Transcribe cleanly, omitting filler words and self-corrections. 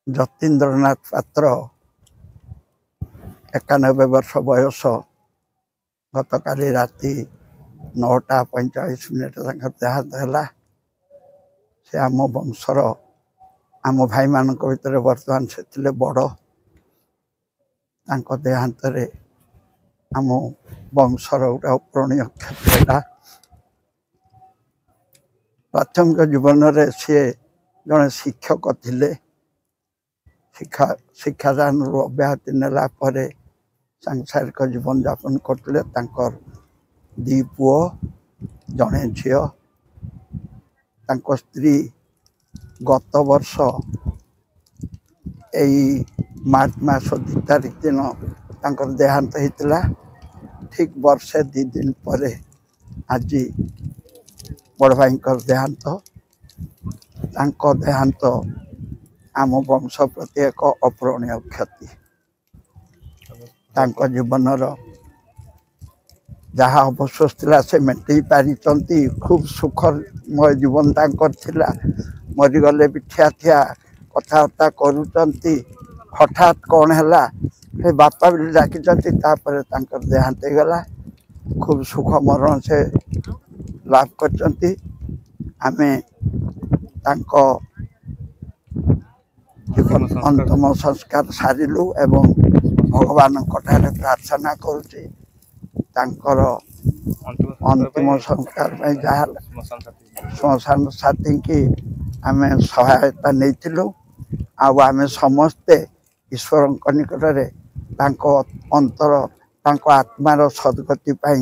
ଯତୀନ୍ଦ୍ରନାଥ ପାତ୍ର 91 ବର୍ଷ ବୟସ ଗତକାଲି ରାତି 9:45 ତାଙ୍କର ଦେହାନ୍ତ ହେଲା। ସେ ଆମ ବଂଶର ଆମ ଭାଇମାନଙ୍କ ଭିତରେ ବର୍ତ୍ତମାନ ସେ ଥିଲେ ବଡ଼। ତାଙ୍କ ଦେହାନ୍ତରେ ଆମ ବଂଶର ଗୋଟେ ଅପୂରଣୀୟ କ୍ଷତି ହେଲା। ପ୍ରାଥମିକ ଜୀବନରେ ସିଏ ଜଣେ ଶିକ୍ଷକ ଥିଲେ। ଶିକ୍ଷାଦାନରୁ ଅବ୍ୟାହତି ନେଲା ପରେ ସାଂସାରିକ ଜୀବନଯାପନ କରୁଥିଲେ। ତାଙ୍କର 2 ପୁଅ ଜଣେ ଝିଅ। ତାଙ୍କ ସ୍ତ୍ରୀ ଗତ ବର୍ଷ ଏଇ ମାର୍ଚ୍ଚ ମାସ 2 ତାରିଖ ଦିନ ତାଙ୍କର ଦେହାନ୍ତ ହେଇଥିଲା। ଠିକ୍ ବର୍ଷେ 2 ଦିନ ପରେ ଆଜି ବଡ଼ ଭାଇଙ୍କର ଦେହାନ୍ତ। ତାଙ୍କ ଦେହାନ୍ତ ଆମ ବଂଶ ପ୍ରତି ଏକ ଅପୂରଣୀୟ କ୍ଷତି। ତାଙ୍କ ଜୀବନର ଯାହା ଅବଶୋଷ ଥିଲା ସେ ମେଣ୍ଟେଇ ପାରିଛନ୍ତି। ଖୁବ୍ ସୁଖମୟ ଜୀବନ ତାଙ୍କର ଥିଲା। ମରିଗଲେ ବି ଠିଆ ଠିଆ କଥାବାର୍ତ୍ତା କରୁଛନ୍ତି। ହଠାତ୍ କ'ଣ ହେଲା ସେ ବାପା ବୋଲି ଡାକିଛନ୍ତି। ତାପରେ ତାଙ୍କର ଦେହାନ୍ତ ହେଇଗଲା। ଖୁବ୍ ସୁଖ ମରଣ ସେ ଲାଭ କରିଛନ୍ତି। ଆମେ ତାଙ୍କ ଅନ୍ତିମ ସଂସ୍କାର ସାରିଲୁ ଏବଂ ଭଗବାନଙ୍କ ଠାରେ ପ୍ରାର୍ଥନା କରୁଛି ତାଙ୍କର ଅନ୍ତିମ ସଂସ୍କାର ପାଇଁ ଯାହା ଶ୍ମଶାନ ସାଥୀଙ୍କି ଆମେ ସହାୟତା ନେଇଥିଲୁ। ଆଉ ଆମେ ସମସ୍ତେ ଈଶ୍ୱରଙ୍କ ନିକଟରେ ତାଙ୍କ ଆତ୍ମାର ସଦ୍ଗତି ପାଇଁ